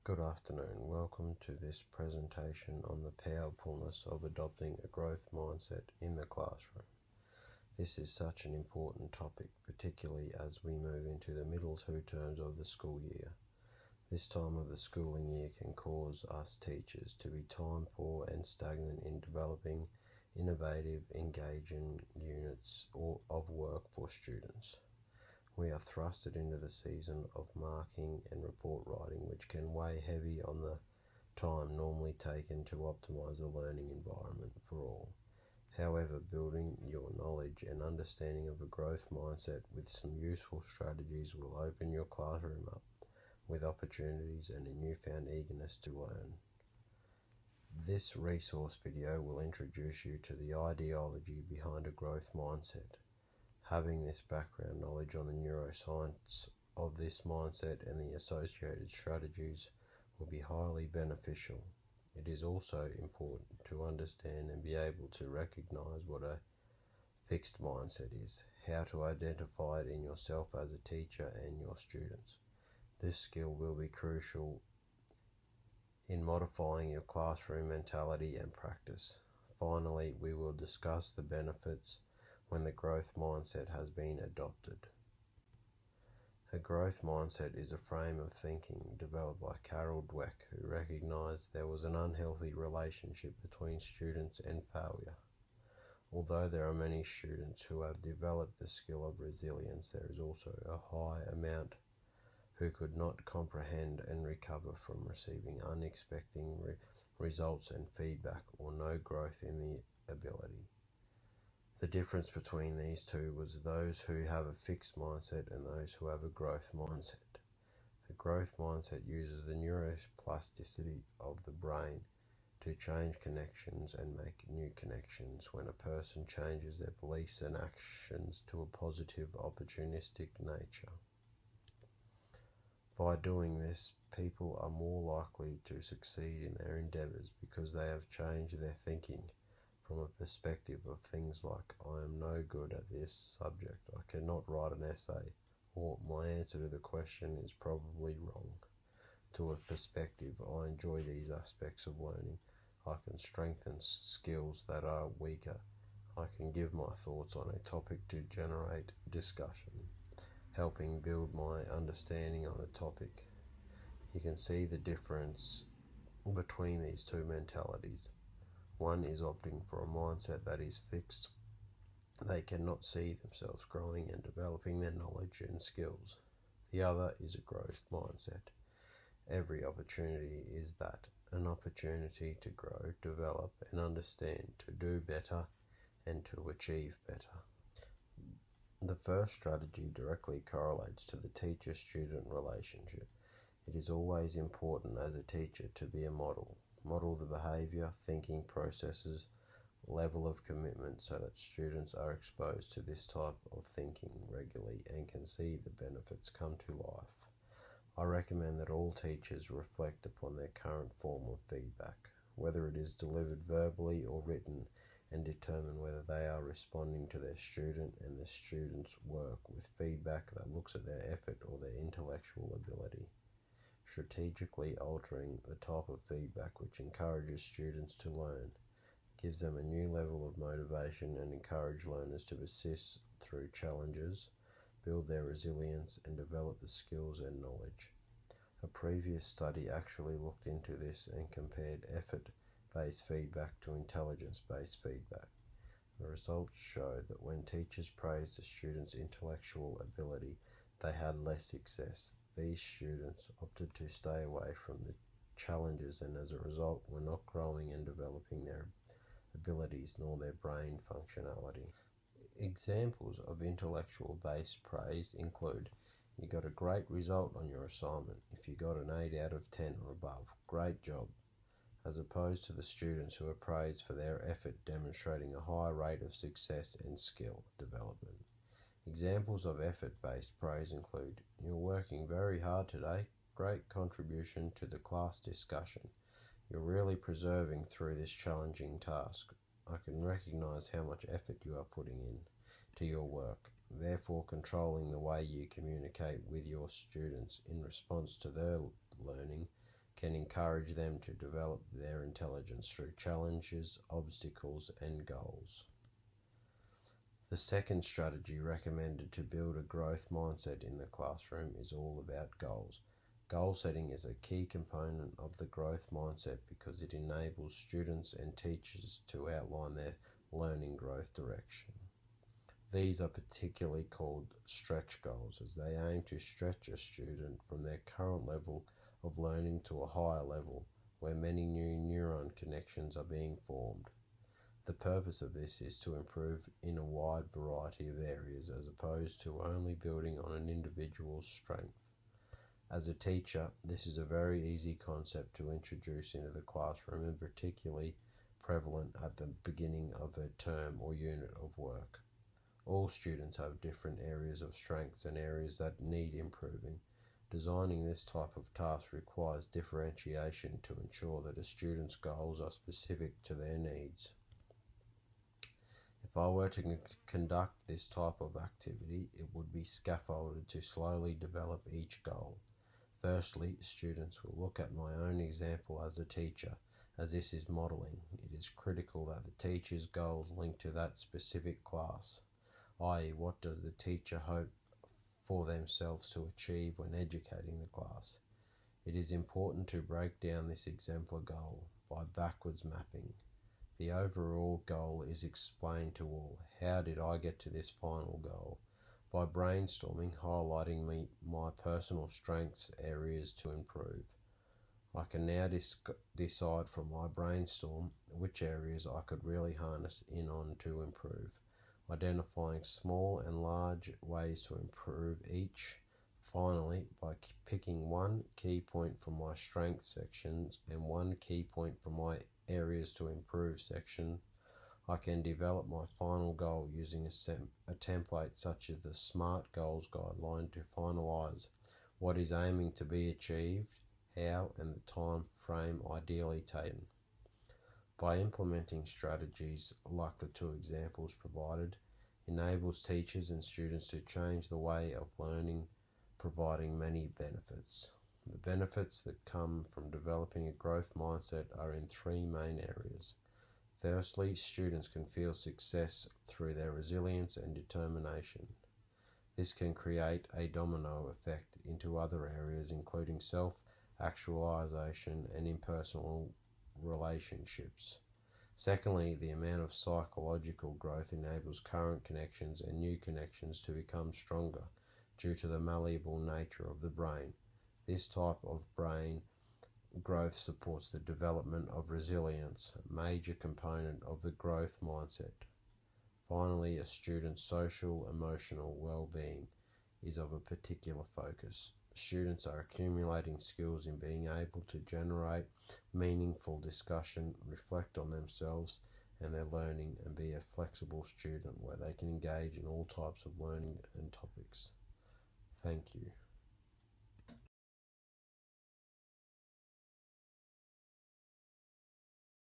Good afternoon. Welcome to this presentation on the powerfulness of adopting a growth mindset in the classroom. This is such an important topic, particularly as we move into the middle two terms of the school year. This time of the schooling year can cause us teachers to be time poor and stagnant in developing innovative, engaging units of work for students. We are thrusted into the season of marking and report writing, which can weigh heavy on the time normally taken to optimize a learning environment for all. However, building your knowledge and understanding of a growth mindset with some useful strategies will open your classroom up with opportunities and a newfound eagerness to learn. This resource video will introduce you to the ideology behind a growth mindset. Having this background knowledge on the neuroscience of this mindset and the associated strategies will be highly beneficial. It is also important to understand and be able to recognize what a fixed mindset is, how to identify it in yourself as a teacher and your students. This skill will be crucial in modifying your classroom mentality and practice. Finally, we will discuss the benefits when the growth mindset has been adopted. A growth mindset is a frame of thinking developed by Carol Dweck, who recognized there was an unhealthy relationship between students and failure. Although there are many students who have developed the skill of resilience, there is also a high amount who could not comprehend and recover from receiving unexpected results and feedback, or no growth in the ability. The difference between these two was those who have a fixed mindset and those who have a growth mindset. A growth mindset uses the neuroplasticity of the brain to change connections and make new connections. When a person changes their beliefs and actions to a positive, opportunistic nature. By doing this, people are more likely to succeed in their endeavors because they have changed their thinking from a perspective of things like, I am no good at this subject, I cannot write an essay, or my answer to the question is probably wrong, to a perspective, I enjoy these aspects of learning, I can strengthen skills that are weaker, I can give my thoughts on a topic to generate discussion, helping build my understanding on a topic. You can see the difference between these two mentalities. One is opting for a mindset that is fixed. They cannot see themselves growing and developing their knowledge and skills. The other is a growth mindset. Every opportunity is that, an opportunity to grow, develop and understand, to do better and to achieve better. The first strategy directly correlates to the teacher-student relationship. It is always important as a teacher to be a model. Model the behavior, thinking processes, level of commitment so that students are exposed to this type of thinking regularly and can see the benefits come to life. I recommend that all teachers reflect upon their current form of feedback, whether it is delivered verbally or written, and determine whether they are responding to their student and the student's work with feedback that looks at their effort or their intellectual ability. Strategically altering the type of feedback which encourages students to learn, gives them a new level of motivation and encourage learners to persist through challenges, build their resilience and develop the skills and knowledge. A previous study actually looked into this and compared effort-based feedback to intelligence-based feedback. The results showed that when teachers praised a student's intellectual ability, they had less success. These students opted to stay away from the challenges and as a result were not growing and developing their abilities nor their brain functionality. Examples of intellectual based praise include, you got a great result on your assignment. If you got an 8 out of 10 or above, great job, as opposed to the students who are praised for their effort demonstrating a high rate of success and skill development. Examples of effort-based praise include, you're working very hard today, great contribution to the class discussion. You're really persevering through this challenging task. I can recognize how much effort you are putting in to your work, therefore controlling the way you communicate with your students in response to their learning can encourage them to develop their intelligence through challenges, obstacles, and goals. The second strategy recommended to build a growth mindset in the classroom is all about goals. Goal setting is a key component of the growth mindset because it enables students and teachers to outline their learning growth direction. These are particularly called stretch goals, as they aim to stretch a student from their current level of learning to a higher level where many new neuron connections are being formed. The purpose of this is to improve in a wide variety of areas as opposed to only building on an individual's strength. As a teacher, this is a very easy concept to introduce into the classroom and particularly prevalent at the beginning of a term or unit of work. All students have different areas of strengths and areas that need improving. Designing this type of task requires differentiation to ensure that a student's goals are specific to their needs. If I were to conduct this type of activity, it would be scaffolded to slowly develop each goal. Firstly, students will look at my own example as a teacher, as this is modelling. It is critical that the teacher's goals link to that specific class, i.e., what does the teacher hope for themselves to achieve when educating the class. It is important to break down this exemplar goal by backwards mapping. The overall goal is explained to all. How did I get to this final goal? By brainstorming, highlighting my personal strengths areas to improve. I can now decide from my brainstorm which areas I could really harness in on to improve, identifying small and large ways to improve each. Finally, by picking one key point from my strengths sections and one key point from my areas to improve section, I can develop my final goal using a template such as the SMART Goals guideline to finalize what is aiming to be achieved, how, and the time frame ideally taken. By implementing strategies like the two examples provided, enables teachers and students to change the way of learning, providing many benefits. The benefits that come from developing a growth mindset are in three main areas. Firstly, students can feel success through their resilience and determination. This can create a domino effect into other areas, including self-actualization and impersonal relationships. Secondly, the amount of psychological growth enables current connections and new connections to become stronger due to the malleable nature of the brain. This type of brain growth supports the development of resilience, a major component of the growth mindset. Finally, a student's social emotional well-being is of a particular focus. Students are accumulating skills in being able to generate meaningful discussion, reflect on themselves and their learning, and be a flexible student where they can engage in all types of learning and topics. Thank you.